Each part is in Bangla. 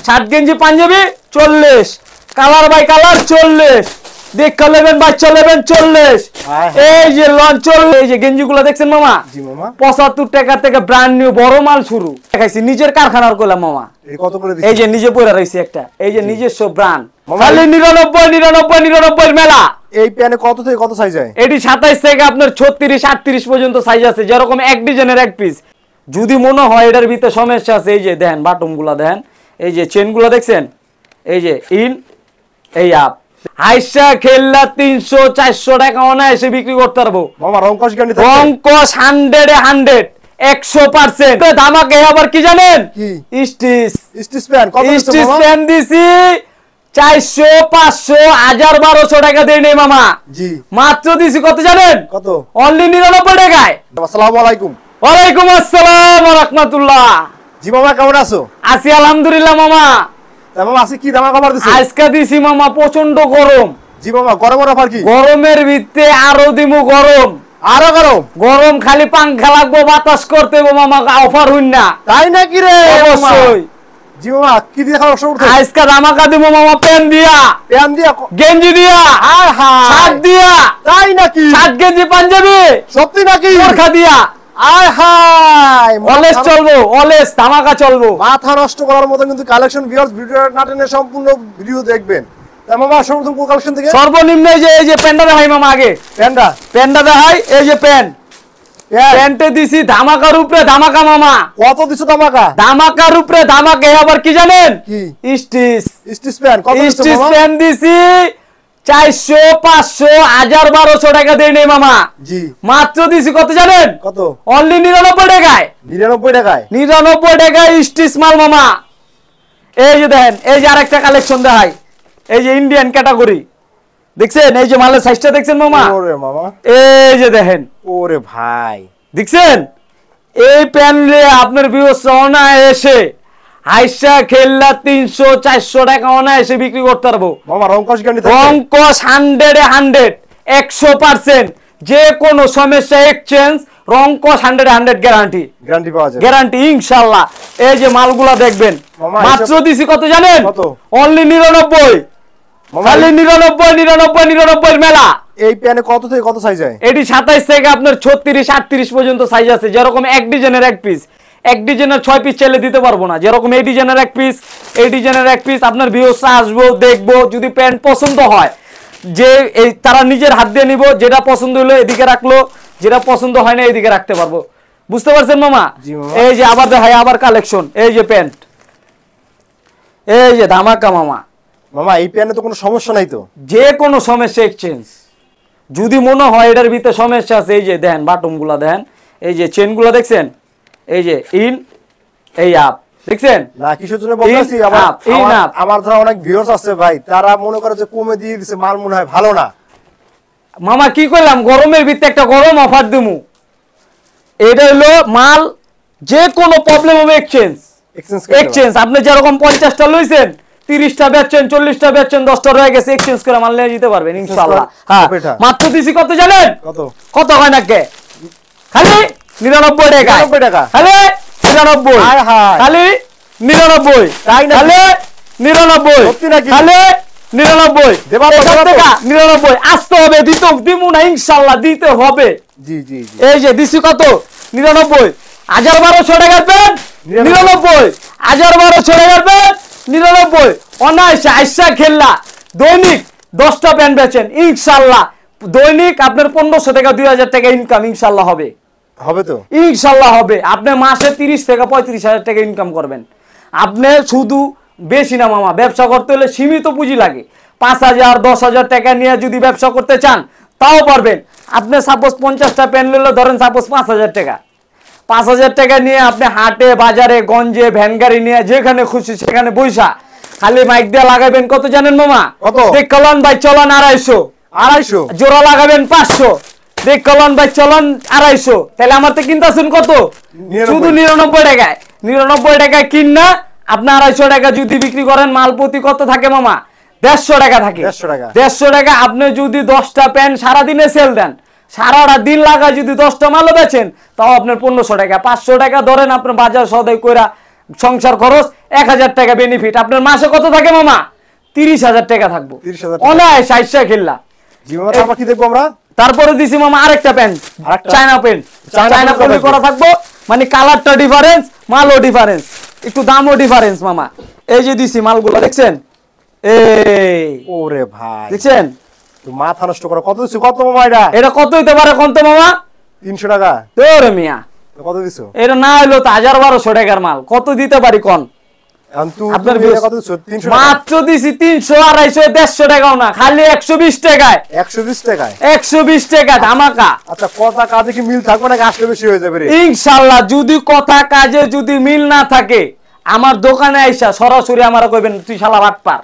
শার্ট গেঞ্জি পাঞ্জাবি 40, কালার বাই কালার 40, দেখা নেবেন বাচ্চা নেবেন 40। এই যে লঞ্চ এই যে গেঞ্জিগুলো দেখছেন মামা, জি মামা 75 টাকা থেকে ব্র্যান্ড নিউ বড় মাল শুরু দেখাইছি, নিজের কারখানার কইলাম মামা। এই কত করে দিচ্ছেন? এই যে নিজে পয়রা রইছে একটা, এই যে নিজস্ব ব্র্যান্ড, খালি 99 মেলা। এই প্যানে কত থেকে কত সাইজ হয়? এটি 27 থেকে আপনার 36 38 পর্যন্ত সাইজ আছে, যেরকম এক ডিজাইনের এক পিস। যদি মনে হয় এটার ভিতরে সমস্যা আছে, এই যে দেখেন বাটনগুলো দেখেন, এই যে চেনগুলো দেখছেন, এই যে ইন এই আপ আইসা খেললা 300 400 টাকা অনায়াসে বিক্রি করতে পারবো মামা। রংকশ গ্যারান্টি থাকে? রংকশ 100 ধামাকে। আবার কি জানেন? কি স্টিচ প্যান কত দিচ্ছেন স্টিচ মামা? প্যান দিছি 400 500 1000 1200 টাকা দেই নেই মামা। জি মাত্র দিছি কত জানেন? কত? অনলি 99 টাকায়। আসসালামু আলাইকুম। ওয়ালাইকুম আসসালাম ওয়া রাহমাতুল্লাহ। জি মামা কেমন আছো? আছি আলহামদুলিল্লাহ মামা। মামা আজকে কি দামা খবর দিছো? আজকে দিছি মামা প্রচন্ড গরম। জি মামা গরমের অফার কি? গরমের ভিতরে আরো দিমু গরম, আরো গরম। গরম খালি পাংখা লাগবো, বাতাস করতে হবে মামা, অফার হইন না। তাই নাকি রে? অবশ্যই। জি মামা কি দিয়ে খাওয়া শুরু করতে? আজকে ধামাকা দিমু মামা, পেন দিয়া, প্যান দিয়া, গেঞ্জি দিয়া, হায় হায় শার্ট দিয়া। তাই নাকি? শার্ট গেঞ্জি পাঞ্জাবি সত্যি নাকি? বোরখা দিয়া। আয় হায় অলওয়েজ চলবো, অলওয়েজ ধামাকা চলবো। মাথা নষ্ট করার মতো কিন্তু কালেকশন। ভিউয়ার্স ভিডিওটা না টেনে সম্পূর্ণ ভিডিও দেখবেন। তা মামা সর্বপ্রথম কোন কালেকশন থেকে? সর্বনিম্ন এই যে প্যান্টটা দেখাই মামা, আগে প্যান্টটা দেখাই। এই যে প্যান্টে দিছি ধামাকার উপরে ধামাকা মামা। কত দিছো ধামাকা? ধামাকার উপরে ধামাকা। আবার কি জানেন? কি স্টিচ প্যান কত দিছো স্টিচ মামা? প্যান্ট দিছি 400 500 1000 1200 টাকা দেই নেই মামা। জি মাত্র দিছি কত জানেন? কত? অনলি 99 টাকায়। 99 টাকায়? 99 টাকায় স্টিচ মাল মামা। এই যে দেখেন, এই যে আরেকটা কালেকশন দেখাই, এই যে ইন্ডিয়ান ক্যাটাগরি দেখছেন, এই যে মালের সাইজটা দেখছেন মামা? ওরে মামা এই যে দেখেন, ওরে ভাই দেখছেন? এই প্যান্টে আপনার ভিউয়ার্সরা অনায়াসে আইসা খেললা 300 400 টাকা অনায়াসে বিক্রি করতে পারবো মামা। রংকশ গ্যারান্টি থাকে? রংকশ 100% যে কোনো সমস্যা এক্সচেঞ্জ, রংকশ 100 গ্যারান্টি পাওয়া যায়, গ্যারান্টি ইনশাআল্লাহ। এই যে মালগুলা দেখবেন, মামা মাত্র দিছি কত জানেন? কত? অনলি 99। খালি 99 মেলা। এই প্যানে কত থেকে কত সাইজ হয়? এটি 27 থেকে আপনার 36 38 পর্যন্ত সাইজ আছে, যেরকম এক ডিজাইনের এক পিস। এক ডিজাইনের 6 পিস চাইলে দিতে পারবো না, যেরকম এই ডিজাইনের এক পিস, এই ডিজাইনের এক পিস। আপনার ভিউয়ার্স আসবো, দেখবো, যদি প্যান্ট পছন্দ হয় যে এই তারা নিজের হাত দিয়ে নিব, যেটা পছন্দ হলো এদিকে রাখলো, যেটা পছন্দ হয় না এদিকে রাখতে পারবো। বুঝতে পারছেন মামা? এই যে আবার দেখাই, আবার কালেকশন, এই যে প্যান্ট, এই যে ধামাকা মামা। মামা এই প্যানে তো কোনো সমস্যা নাই তো? যে কোনো সমস্যা এক্সচেঞ্জ। যদি মনে হয় এটার ভিতরে সমস্যা আছে, এই যে দেখেন বাটনগুলো দেখেন, এই যে চেনগুলো দেখছেন, এই যে ইন এই আপ দেখছেন না? কিসের জন্য বলতেছি, আমার ধর অনেক ভিউয়ার্স আছে ভাই, তারা মনে করে যে কমে দিয়ে দিছে মাল, মনে হয় ভালো না। মামা কি করলাম, গরমের ভিতরে একটা গরম অফার দিমু। এটা হলো মাল, যে কোনো প্রবলেম হবে এক্সচেঞ্জ। আপনি যেরকম 50টা লইছেন, 30টা বেচছেন, 40টা বেচছেন, 10টা রয়ে গেছে, এক্সচেঞ্জ করে মাল নিয়ে যেতে পারবেন ইনশাআল্লাহ। হ্যাঁ, মাত্র দিছি কত জানেন? কত হয় না কে? খালি 99 টাকা। খালি 99, খালি 99, খালি 99, খালি 99 টাকা 99। আসতে হবে, দিমু না ইনশাআল্লাহ, দিতে হবে। জি জি এই যে দিছি কত? 99। 1000 1200 টাকার প্যান্ট 99, 1000 1200 টাকার প্যান্ট 99। অনায়াসে আইসা খেললা দৈনিক 10টা প্যান্ট বেচেন, ইনশাআল্লাহ দৈনিক আপনার 1500 টাকা 2000 টাকা ইনকাম ইনশাআল্লাহ হবে। হবে তো ইনশাআল্লাহ হবে। আপনি মাসে 30 থেকে 35,000 টাকা ইনকাম করবেন। আপনি শুধু বেশি না মামা, ব্যবসা করতে হলে সীমিত পুঁজি লাগে। 5000 10,000 টাকা নিয়ে যদি ব্যবসা করতে চান তাও পারবেন। আপনি সাপোজ 50টা প্যান্ট নিলে ধরেন সাপোজ 5000 টাকা। 5000 টাকা নিয়ে আপনি হাটে বাজারে গঞ্জে ভ্যান গাড়ি নিয়ে যেখানে খুশি সেখানে বইসা খালি মাইক দিয়ে লাগাবেন। কত জানেন মামা? দেখলাম ভাই চলান 250 জোড়া লাগাবেন 500। দেখলাম ভাই চলান 250, তাহলে আমার তো কিনতেছেন কত? শুধু 99 টাকায়। 99 টাকায় কিনা আপনি 250 টাকা যদি বিক্রি করেন, মাল প্রতি কত থাকে মামা? 150 টাকা থাকে। 150 টাকা। আপনি যদি 10টা প্যান্ট সারাদিনে সেল দেন, সারাটা দিন লাগা যদি 10টা মালও বেচেন, তাও আপনার 1500 টাকা। 500 টাকা ধরেন আপনার বাজার সদাই কইরা সংসার খরচ 1000 টাকা বেনিফিট। আপনার মাসে কত থাকে মামা? 30,000 টাকা থাকবো 30,000 অনায় 60 খেললা। জি মামা তারপর কি দেখবো আমরা? তারপরে দিছি মামা আরেকটা প্যান্ট, চায়না প্যান্ট, চায়না পলি করা থাকবো, মানে কালারটা ডিফারেন্স, মালও ডিফারেন্স, একটু দামও ডিফারেন্স মামা। এই যে দিছি মালগুলো দেখছেন, এই ওরে ভাই দেখছেন, মাথা নষ্ট করা। কত দিছো? কত মামা এটা? এটা কত হইতে পারে কোন তো মামা? 300 টাকা। তোরে মিয়া কত দিছো? এটা না হইলো তো 1200 টাকার মাল, কত দিতে পারি কোন? আপনার কত দিছো? 300 টাকা মাত্র দিছি। 300, 250, 150 টাকাও না, খালি 120 টাকায়। 120 টাকায়? 120 টাকা ধামাকা। আচ্ছা কথা কাজে কি মিল থাকবে নাকি আসলে বেশি হয়ে যাবে রে? ইনশাআল্লাহ যদি কথা কাজে যদি মিল না থাকে, আমার দোকানে আইসা সরাসরি আমারে কইবেন তুই শালা বাটপার,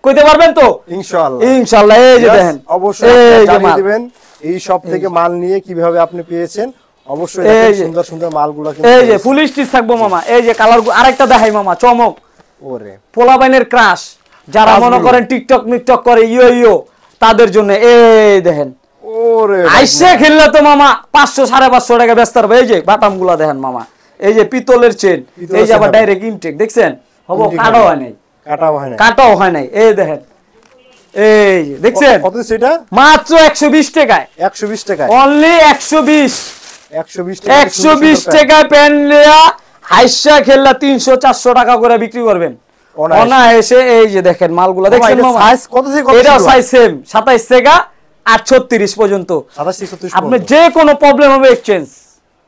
কইতে পারবেন তো? ইনশাআল্লাহ ইনশাআল্লাহ। এই যে দেখেন, অবশ্যই এই যে জানিয়ে মাল, দিবেন এই সব থেকে মাল নিয়ে কিভাবে আপনি পেয়েছেন। অবশ্যই এই দেখেন যে, সুন্দর সুন্দর মালগুলো এই যে ফুল স্টিচ থাকবো মামা। এই যে কালার আরেকটা দেখাই মামা, চমক, ওরে পোলাবাইনের ক্রাশ, যারা মনে করেন টিকটক মিকটক করে ইয়ো ইয়ো, তাদের জন্য এই দেখেন। ওরে আইসে খেললে তো মামা 500, 550 টাকা ব্যস্ত হবে। এই যে বাটাম গুলা দেখেন মামা, এই যে পিতলের চেন, এই যে আবার ডাইরেক্ট ইনটেক দেখছেন, হবো কাটাও হয় নাই, কাটাও হয় না, কাটাও হয় নাই। এই দেখেন, এই যে দেখছেন, কত সেটা? মাত্র 120 টাকায়, 120 টাকায়, অনলি 120 টাকা, 120 টাকায় প্যান লিয়া হাইসা খেললা 300, 400 টাকা করে বিক্রি করবেন অনায়াসে। এই যে দেখেন মালগুলা দেখছেন মামা, সাইজ কত থেকে কত? এটা সাইজ সেম 27 থেকে 38 পর্যন্ত। 27-36 আপনি যে কোনো প্রবলেম হবে এক্সচেঞ্জ,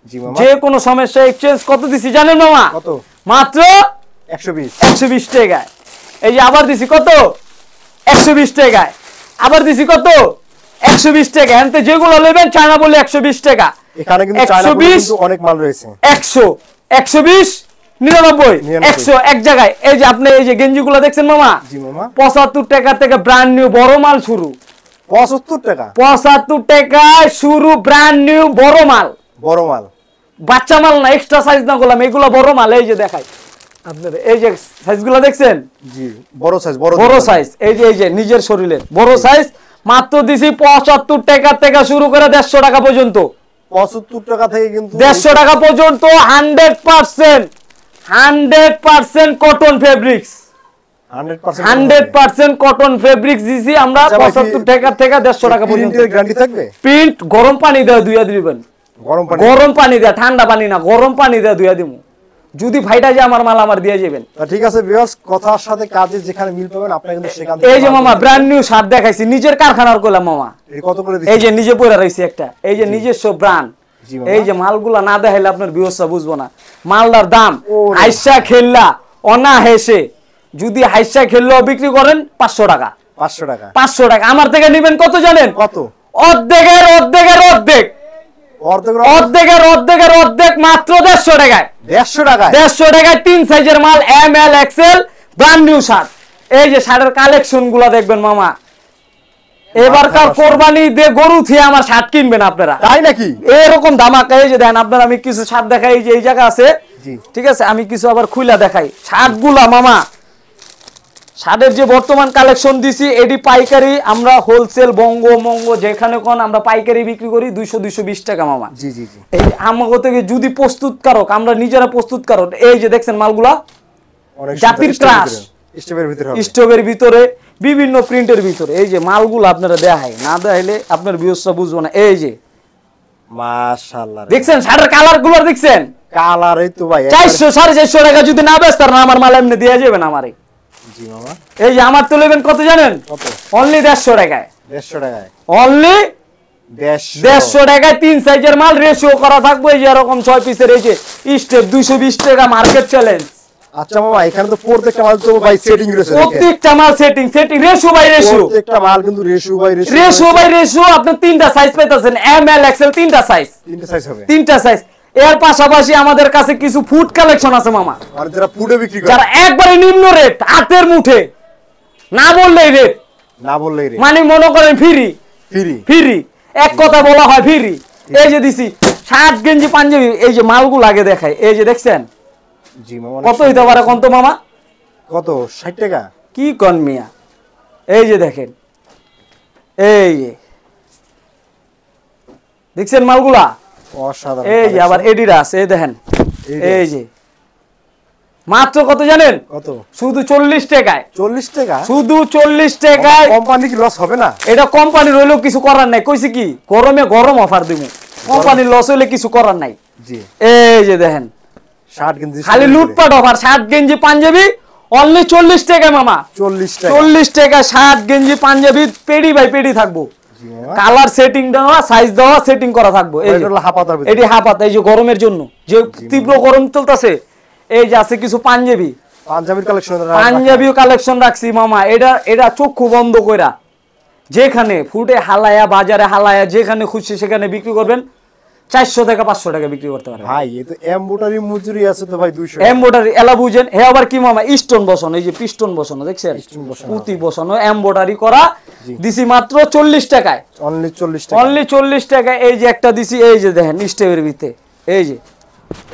জি মামা যে কোনো সমস্যা এক্সচেঞ্জ কত দিছি জানেন মামা? কত? মাত্র 120 টাকায়। এই যে আবার দিছি কত? 120 টাকায়। আবার দিছি কত? 120 টাকা। এনতে যেগুলো নেবেন চায়না বলে 120 টাকা। এখানে কিন্তু চায়না বলে কিন্তু অনেক মাল রয়েছে। 100, 120, 99, 100 এক জায়গায়। এই যে আপনি এই যে গেঞ্জিগুলো দেখছেন মামা, জি মামা 75 টাকা থেকে ব্র্যান্ড নিউ বড় মাল শুরু। 75 টাকা? 75 টাকায় শুরু ব্র্যান্ড নিউ বড় মাল। বড় মাল, বাচ্চা মাল না, এক্সট্রা সাইজ না গোলাম, এগুলো বড় মাল। এই যে দেখাই আপনাদের, এই যে সাইজগুলো দেখছেন, জি বড় সাইজ, বড় সাইজ। এই যে নিজের শরীরের বড় সাইজ। মাত্র দিছি 75 টাকা থেকে শুরু করে 150 টাকা পর্যন্ত। 75 টাকা থেকে কিন্তু 150 টাকা পর্যন্ত 100% কটন ফেব্রিক্স, 100% কটন ফেব্রিক্স দিছি আমরা 75 টাকা থেকে 150 টাকা পর্যন্ত। গ্যারান্টি থাকবে? প্রিন্ট গরম পানি দেওয়া ধুইয়া দিবেন, গরম পানি দেয়া, ঠান্ডা পানি না, গরম পানি দেয়া ধুইয়া দিমু। যদি ফাইটা যায় আমার মাল আমার দিয়ে যাবেন। ঠিক আছে ভিউয়ার্স, কথার সাথে কাজে যেখানে মিল পাবেন আপনারা কিন্তু সেখান থেকে। এই যে মামা ব্র্যান্ড নিউ শার্ট দেখাইছি, নিজের কারখানার কইলাম মামা। এই কত করে দিচ্ছেন? এই যে নিজে পয়রা রইছে একটা, এই যে নিজস্ব ব্র্যান্ড। এই যে মালগুলা না দেখাইলে আপনার ভিউয়ার্সরা বুঝবো না মালটার দাম। হাইসা খেললা অনা হেসে যদি হাইসা খেললো বিক্রি করেন 500 টাকা, 500 টাকা, 500 টাকা। আমার থেকে নেবেন কত জানেন? কত? অর্ধেকের অর্ধেকের অর্ধেক, অর্ধেকের অর্ধেকের অর্ধেক মাত্র 150 টাকায়। 150 টাকায়? 150 টাকায় 3 সাইজের মাল, M L XL, brand new shirt. এই যে শার্টের কালেকশন গুলা দেখবেন মামা, এবারকার কোরবানি দিয়ে গরু থিয়ে আমার শার্ট কিনবেন আপনারা, তাই নাকি? এরকম ধামাকা। এই যে দেখেন আপনারা, আমি কিছু শার্ট দেখাই, এই যে এই জায়গা আছে, ঠিক আছে, আমি কিছু আবার খুইলা দেখাই শার্ট গুলা মামা। শার্টের যে বর্তমান কালেকশন দিছি এডি পাইকারি, আমরা হোলসেল বঙ্গ মঙ্গ যেখানে কোন আমরা পাইকারি বিক্রি করি 200-220 টাকা মামা। জি জি জি। এই আমাগো থেকে যদি প্রস্তুতকারক, আমরা নিজেরা প্রস্তুতকারক। এই যে দেখছেন মালগুলা জাতির ক্রাশ, স্টোভের ভিতরে বিভিন্ন প্রিন্টের ভিতরে। এই যে মালগুলো আপনারা দেখাই, না দেখাইলে আপনার ভিউয়ার্সরা বুঝবো না। এই যে মাশাআল্লাহ দেখছেন শার্টের কালার গুলো দেখছেন, কালার এই তো ভাই 400-450 টাকা যদি না বেচতার না আমার মাল এমনি দিয়ে যাবেন আমারে। জি মামা। এই যে আমার তো নেবেন কত জানেন? কত? অনলি 150 টাকায়, 150 টাকায়, অনলি 150 টাকায় 3 সাইজের মাল রেশিও করা থাকবে। এই যে এরকম 6 পিসের, এই যে স্টেপ 220 টাকা মার্কেট চ্যালেঞ্জ। আচ্ছা মামা, এখানে তো প্রত্যেকটা মাল তো ভাই সেটিং রয়েছে, প্রত্যেকটা মাল সেটিং রেশিও বাই রেশিও, প্রত্যেকটা মাল কিন্তু রেশিও বাই রেশিও। আপনি 3টা সাইজ পাইতেছেন, এম এল এক্সেল, 3টা সাইজ, 3টা সাইজ হবে, 3টা সাইজ। এর পাশাপাশি আমাদের কাছে কিছু ফুড কালেকশন আছে মামা, আর যারা ফুডে বিক্রি করে, যারা একবারে নিম্ন রেট, হাতের মুঠে, না বললেই রেট, না বললেই রেট, মানে মনে করেন ফ্রি ফ্রি ফ্রি, এক কথা বলা হয় ফ্রি। এই যে দিছি শার্ট গেঞ্জি পাঞ্জাবি, এই যে মালগুলো আগে দেখাই। এই যে দেখছেন, জি মামা কত হইতে পারে কোন তো মামা? কত? 60 টাকা? কি কোন মিয়া? এই যে দেখেন, এই যে দেখছেন মালগুলা, অসাধারণ। এই যে আবার এডিডাস, এই দেখেন, এই যে মাত্র কত জানেন? কত? শুধু 40 টাকায়। 40 টাকা? শুধু 40 টাকায়। কোম্পানি কি লস হবে না? এটা কোম্পানির হইলেও কিছু করার নাই, কইছি কি গরমে গরম অফার দিব, কোম্পানির লস হইলে কিছু করার নাই। জি এই যে দেখেন 60 গেঞ্জি খালি লুটপাট অফার, 60 গেঞ্জি পাঞ্জাবি অনলি 40 টাকা মামা। 40 টাকা? 40 টাকা 60 গেঞ্জি পাঞ্জাবি পেডি বাই পেডি থাকবো, কালার সেটিং দেওয়া, সাইজ দেওয়া, সেটিং করা থাকবো। এই যে এটি হাফাতা, এই যে গরমের জন্য যে তীব্র গরম চলতেছে, এই যে আছে কিছু পাঞ্জাবি, পাঞ্জাবির কালেকশন, পাঞ্জাবিও কালেকশন রাখছি মামা। এটা চক্ষু বন্ধ কইরা যেখানে ফুটে হালায়া, বাজারে হালায়া, যেখানে খুশি সেখানে বিক্রি করবেন, 400 টাকা 500 টাকা বিক্রি করতে পারবেন ভাই। এই তো এমব্রয়ডারি মজুরি আছে তো ভাই 200। এমব্রয়ডারি এলা বুঝেন, হে আবার কি মামা স্টোন বসানো, এই যে পিস্টন বসানো দেখছেন, পুঁতি বসানো, এমব্রয়ডারি করা, দিছি মাত্র 40 টাকায়। অনলি 40 টাকা? অনলি 40 টাকা। এই যে একটা দিছি, এই যে দেখেন স্টেপের ভিতরে, এই যে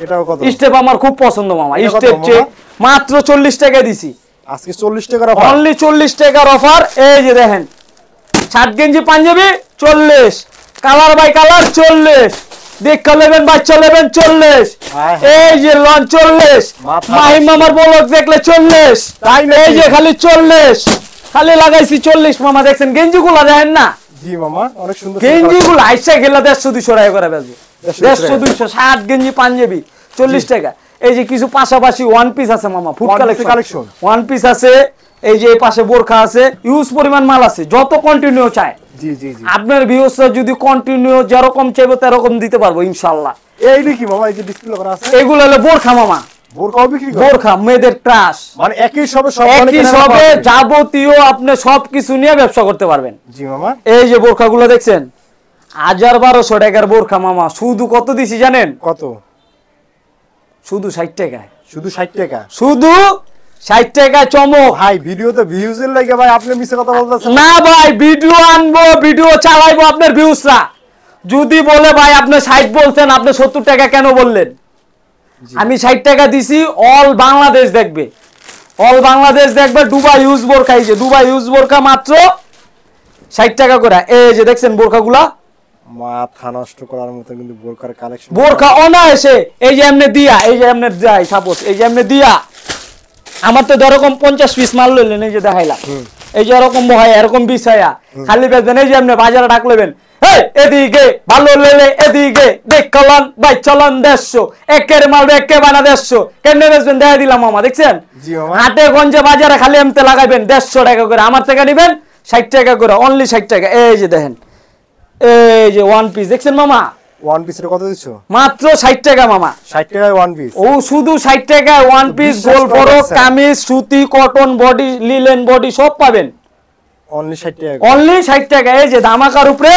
এটাও কত? স্টেপ আমার খুব পছন্দ মামা, স্টেপ চেক মাত্র 40 টাকা দিছি আজকে। 40 টাকার অফার? অনলি 40 টাকার অফার। এই যে দেখেন 60 গেঞ্জি পাঞ্জাবি 40, কালার বাই কালার 40, দেখা নেবেন বাচ্চা নেবেন 40, এই যে লন 40, মাহিম মামার ব্লগ দেখলে 40, এই যে খালি 40, খালি লাগাইছি 40 মামা। দেখছেন গেঞ্জি গুলা দেখেন না? জি মামা অনেক সুন্দর গেঞ্জি গুলো আইসা গেলে 150-200 টাকা করে বেচবো, 150-200। 60 গেঞ্জি পাঞ্জাবি 40 টাকা। এই যে কিছু পাশাপাশি ওয়ান পিস আছে মামা, ফুড কালেকশন ওয়ান পিস আছে, এই যে এই পাশে বোরখা আছে, ইউজ পরিমাণ মাল আছে, যত কন্টিনিউ চায়। জি জি জি। আপনার ভিউয়ার্সরা যদি কন্টিনিউ যেরকম চাইবে তেরকম দিতে পারবো ইনশাআল্লাহ। এই দেখি মামা, এই যে ডিসপ্লে করা আছে, এগুলো হলো বোরখা মামা, বোরকাও বিক্রি করে? বোরখা মেয়েদের ক্রাশ, মানে একই সবে সব একই সবে যাবতীয় আপনি সবকিছু নিয়ে ব্যবসা করতে পারবেন। জি মামা। এই যে বোরখাগুলো দেখছেন 1200 টাকার বোরখা মামা, শুধু কত দিছি জানেন? কত? শুধু 60 টাকায়। শুধু 60 টাকা? শুধু 60 টাকা চমক ভাই। ভিডিওতে ভিউজের লাগে ভাই আপনি মিছে কথা বলতেছেন না ভাই, ভিডিও আনবো, ভিডিও চালাইবো আপনার ভিউজরা যদি বলে ভাই আপনি 60 বলছেন, আপনি 70 টাকা কেন বললেন? আমি 60 টাকা দিছি, অল বাংলাদেশ দেখবে, অল বাংলাদেশ দেখবে। দুবাই ইউজ বোরখা, এই যে দুবাই ইউজ বোরখা মাত্র 60 টাকা করে। এই যে দেখছেন বোরখাগুলা, মাথা নষ্ট করার মতো কিন্তু বোরকার কালেকশন। বোরখা অনায়াসে এই যে এমনি দিয়া, এই যে এমনি যাই সাপোজ, এই যে এমনি দিয়া, আমার তো এরকম 50 পিস মাল লইলেন, এই যে দেখাইলাম, এই যে এরকম বহাই এরকম বিছায়া খালি বেচবেন, এই যে এমনি বাজারে ডাক লইবেন, এই এদিকে ভালো লইলে এদিকে দেখ চলন ভাই চলন 150, একের মাল একে বানা 150, কেমনে বেচবেন দেখা দিলাম মামা। দেখছেন হাটে গঞ্জে বাজারে খালি এমতে লাগাইবেন 150 টাকা করে, আমার থেকে নিবেন 60 টাকা করে, অনলি 60 টাকা। এই যে দেখেন, এই যে ওয়ান পিস দেখছেন মামা, ওয়ান পিসের কত দিছো? মাত্র 60 টাকা মামা। 60 টাকায় ওয়ান পিস? ও শুধু 60 টাকায় ওয়ান পিস, গোল ফরক, কামিজ, সুতি, কটন, বডি, লিলেন বডি সব পাবেন অনলি 60 টাকা? অনলি 60 টাকা। এই যে ধামাকার উপরে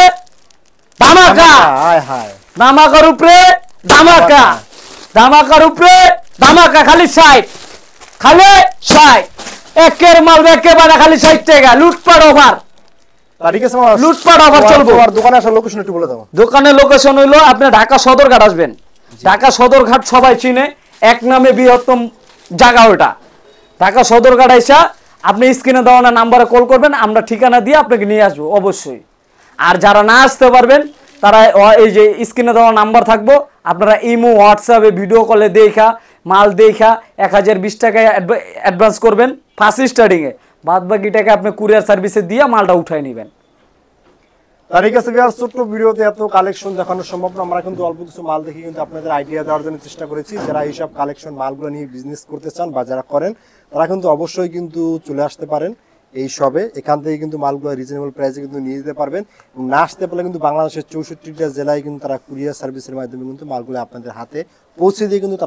ধামাকা, হায় হায়, ধামাকার উপরে ধামাকা, ধামাকার উপরে ধামাকা, খালি 60, খালি 60, একের মাল একে বানা খালি 60 টাকা, লুটপাট অফার। ঠিক আছে মামা, লুটপাট অফার চলবে। আর দোকানে আসার লোকেশন একটু বলে দাও। দোকানের লোকেশন হইলো আপনি ঢাকা সদরঘাট আসবেন, ঢাকা সদরঘাট সবাই চিনে, এক নামে বৃহত্তম জায়গা ওটা। ঢাকা সদরঘাট আইসা আপনি স্ক্রিনে দেওয়া নাম্বারে কল করবেন, আমরা ঠিকানা দিয়ে আপনাকে নিয়ে আসবো অবশ্যই। আর যারা না আসতে পারবেন তারা এই যে স্ক্রিনে দেওয়া নাম্বার থাকবো, আপনারা ইমো হোয়াটসঅ্যাপে ভিডিও কলে দেখা মাল দেখা 1020 টাকায় অ্যাডভান্স করবেন ফার্স্ট স্টার্টিংয়ে, বাদ বাকি টাকা আপনি কুরিয়ার সার্ভিসে দিয়ে মালটা উঠাই নেবেন। ঠিক আছে ভিউয়ার্স, ছোট্ট ভিডিওতে এত কালেকশন দেখানো সম্ভব না, আমরা কিন্তু অল্প কিছু মাল দেখি কিন্তু আপনাদের আইডিয়া দেওয়ার জন্য চেষ্টা করেছি। যারা এইসব কালেকশন মালগুলো নিয়ে বিজনেস করতে চান বা যারা করেন তারা কিন্তু অবশ্যই কিন্তু চলে আসতে পারেন এই সবে, এখান থেকে কিন্তু মালগুলো রিজনেবল প্রাইসে কিন্তু নিয়ে যেতে পারবেন। এবং না আসতে পারলে কিন্তু বাংলাদেশের 64টা জেলায় কিন্তু তারা কুরিয়ার সার্ভিসের মাধ্যমে কিন্তু মালগুলো আপনাদের হাতে পৌঁছে দিয়ে কিন্তু